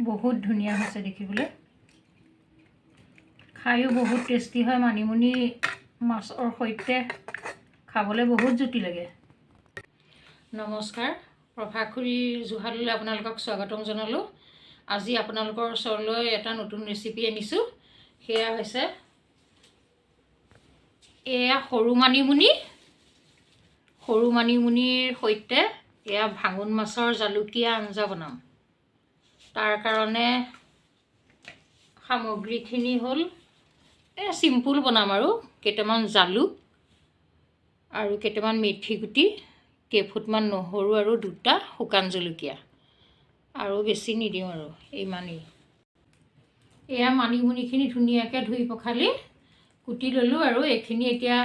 বহুত ধুনীয়া হৈছে দেখিবলৈ খায়ো বহুত টেষ্টি হয় মানিমুনি মাছৰ সৈতে খাবলৈ বহুত জুতি লাগে নমস্কাৰ প্ৰভা খুৰীৰ জুহাললৈ আপোনালোকক স্বাগতম জনালোঁ আজি আপোনালোকৰ ওচৰলৈ এটা নতুন ৰেচিপি আনিছোঁ সেয়া হৈছে এয়া সৰু মানিমুনিৰ সৈতে এয়া ভাঙোন মাছৰ জালুকিয়া আঞ্জা বনাম তাৰ কাৰণে সামগ্ৰীখিনি হ'ল চিম্পুল বনাম আৰু কেইটামান জালুক আৰু কেইটামান মেথি গুটি কেইফুটমান নহৰু আৰু দুটা শুকান জলকীয়া আৰু বেছি নিদিওঁ আৰু ইমানেই এয়া মানিমুনিখিনি ধুনীয়াকৈ ধুই পখালি কুটি ল'লোঁ আৰু এইখিনি এতিয়া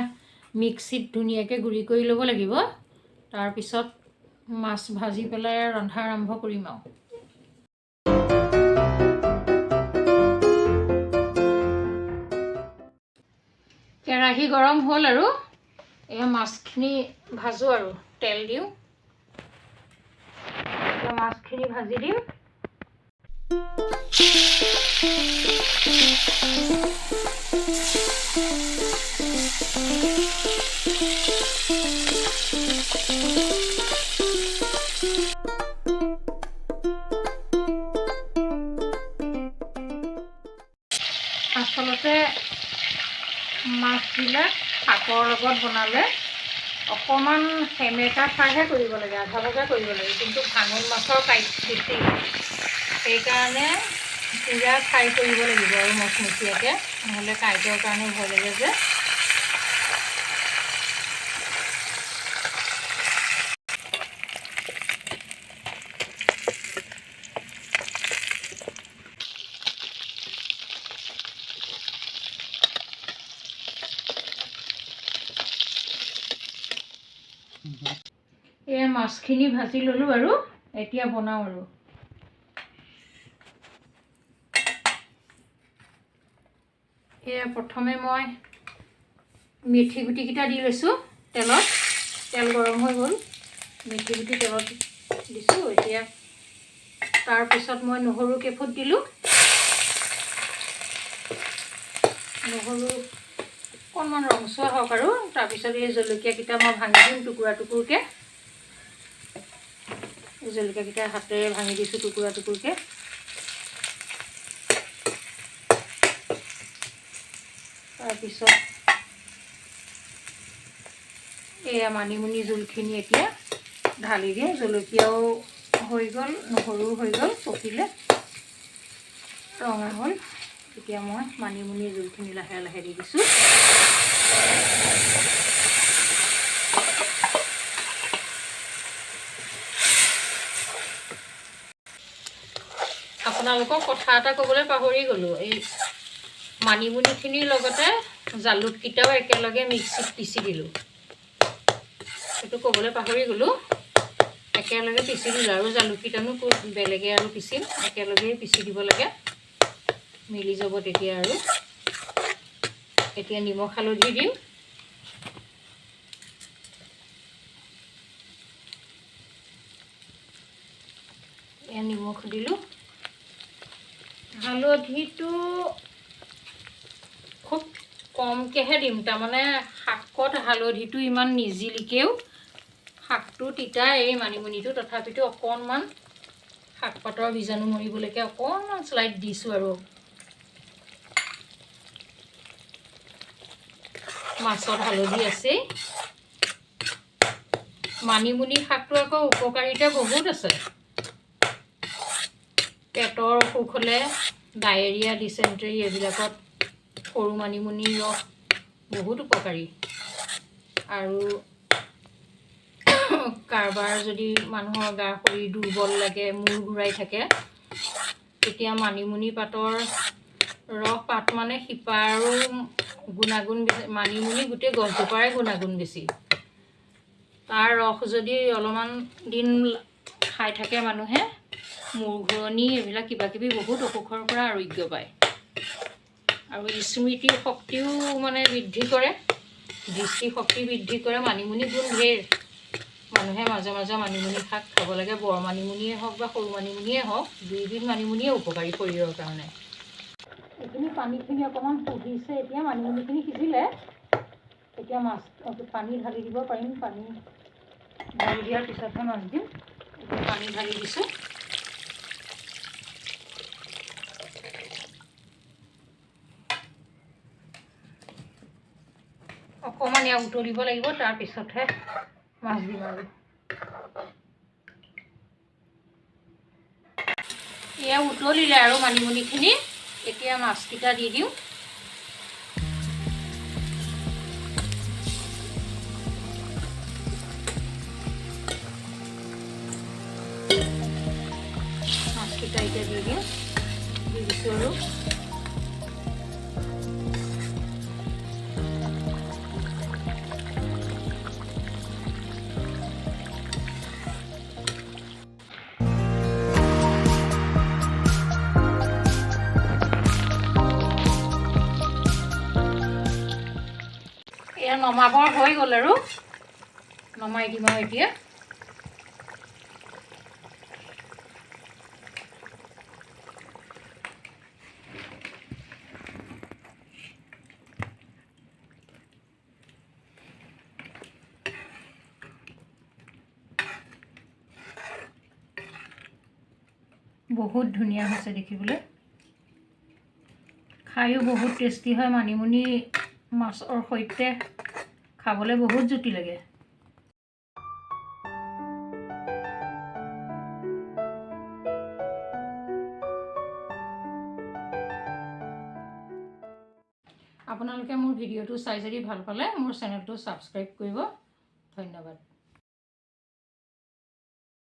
মিক্সিত ধুনীয়াকৈ গুড়ি কৰি ল'ব লাগিব তাৰপিছত মাছ ভাজি পেলাই ৰন্ধা আৰম্ভ কৰিম আৰু কেৰাহী গৰম হ'ল আৰু এয়া মাছখিনি ভাজোঁ আৰু তেল দিওঁ মাছখিনি ভাজি দিম আচলতে মাছবিলাক শাকৰ লগত বনালে অকণমান সেমেকা ফ্ৰাইহে কৰিব লাগে আধা ভজা কৰিব লাগে কিন্তু ভাঙোন মাছৰ কাঁইট বেছি সেইকাৰণে পূৰা ফ্ৰাই কৰিব লাগিব আৰু মচমচীয়াকৈ নহ'লে কাঁইটৰ কাৰণে ভয় লাগে যে এয়া মাছখিনি ভাজি ল'লোঁ আৰু এতিয়া বনাওঁ আৰু এয়া প্ৰথমে মই মেথি গুটিকেইটা দি লৈছোঁ তেলত তেল গৰম হৈ গ'ল মেথি গুটি তেলত দিছোঁ এতিয়া তাৰপিছত মই নহৰু কেইফুট দিলোঁ নহৰু অকণমান ৰংচুৱা হওক আৰু তাৰপিছত এই জলকীয়াকেইটা মই ভাঙি দিম টুকুৰা টুকুৰকৈ জলকীয়াকেইটা হাতেৰে ভাঙি দিছোঁ টুকুৰা টুকুৰকৈ তাৰপিছত এয়া মানিমুনি জোলখিনি এতিয়া ঢালি দিয়ে জলকীয়াও হৈ গ'ল নহৰুও হৈ গ'ল পকিলে ৰঙা হ'ল এতিয়া মই মানিমুনি জোলখিনি লাহে লাহে দি দিছোঁ আপোনালোকক কথা এটা ক'বলৈ পাহৰি গ'লোঁ এই মানিমুনিখিনিৰ লগতে জালুককেইটাও একেলগে মিক্সিত পিচি দিলোঁ সেইটো ক'বলৈ পাহৰি গ'লোঁ একেলগে পিচি দিলোঁ আৰু জালুককেইটানো ক'ত বেলেগে আৰু পিচিম একেলগেই পিচি দিব লাগে মিলি যাব তেতিয়া আৰু এতিয়া নিমখ হালধি দিম এয়া নিমখ দিলোঁ হালধিটো খুব কমকৈহে দিম তাৰমানে শাকত হালধিটো ইমান নিজিলিকেও শাকটো তিতা এই মানিমুনিটো তথাপিতো অকণমান শাক পাতৰ বীজাণু মৰিবলৈকে অকণমান স্লাইড দিছোঁ আৰু মাছত হালধি আছেই মানিমুনি শাকটো আকৌ উপকাৰিতা বহুত আছে পেটৰ অসুখ হ'লে ডায়েৰিয়া ডিচেণ্ট্ৰি এইবিলাকত সৰু মানিমুনিৰ ৰস বহুত উপকাৰী আৰু কাৰোবাৰ যদি মানুহৰ গা শৰীৰ দুৰ্বল লাগে মূৰ ঘূৰাই থাকে তেতিয়া মানিমুনি পাতৰ ৰস পাত মানে শিপা আৰু গুণাগুণ বেছি মানিমুনি গোটেই গছজোপাৰে গুণাগুণ বেছি তাৰ ৰস যদি অলপমান দিন খাই থাকে মানুহে মূৰ ঘূৰণি এইবিলাক কিবা কিবি বহুত অসুখৰ পৰা আৰোগ্য পায় আৰু স্মৃতি শক্তিও মানে বৃদ্ধি কৰে দৃষ্টি শক্তি বৃদ্ধি কৰে মানিমুনি গুণ ঢেৰ মানুহে মাজে মাজে মানিমুনি শাক খাব লাগে। বৰ মানিমুনিয়ে হওক বা সৰু মানিমুনিয়ে হওক, দুইবিধ মানিমুনিয়ে উপকাৰী শৰীৰৰ কাৰণে। এইখিনি পানীখিনি অকণমান শুহিছে। এতিয়া মানিমুনিখিনি সিজিলে এতিয়া মাছ পানী ঢালি দিব পাৰিম। পানী ঢালি দিয়াৰ পিছতহে মাছ দিম। এতিয়া পানী ঢালি দিছোঁ। অকণমান এয়া উতলিব লাগিব, তাৰপিছতহে মাছ দিম আৰু। এয়া উতলিলে আৰু মানিমুনিখিনি। এতিয়া মাছকেইটা দি দিওঁ। মাছকেইটা এতিয়া দি দিওঁ। দি দিছোঁ আৰু এয়া নমাবৰ হৈ গ'ল আৰু নমাই দিম আৰু এতিয়া। বহুত ধুনীয়া হৈছে দেখিবলৈ, খায়ো বহুত টেষ্টি হয়। মানিমুনি মাছৰ সৈতে খাবলৈ বহুত জুতি লাগে। আপোনালোকে মোৰ ভিডিঅ'টো চাই যদি ভাল পালে মোৰ চেনেলটো ছাবস্ক্ৰাইব কৰিব। ধন্যবাদ।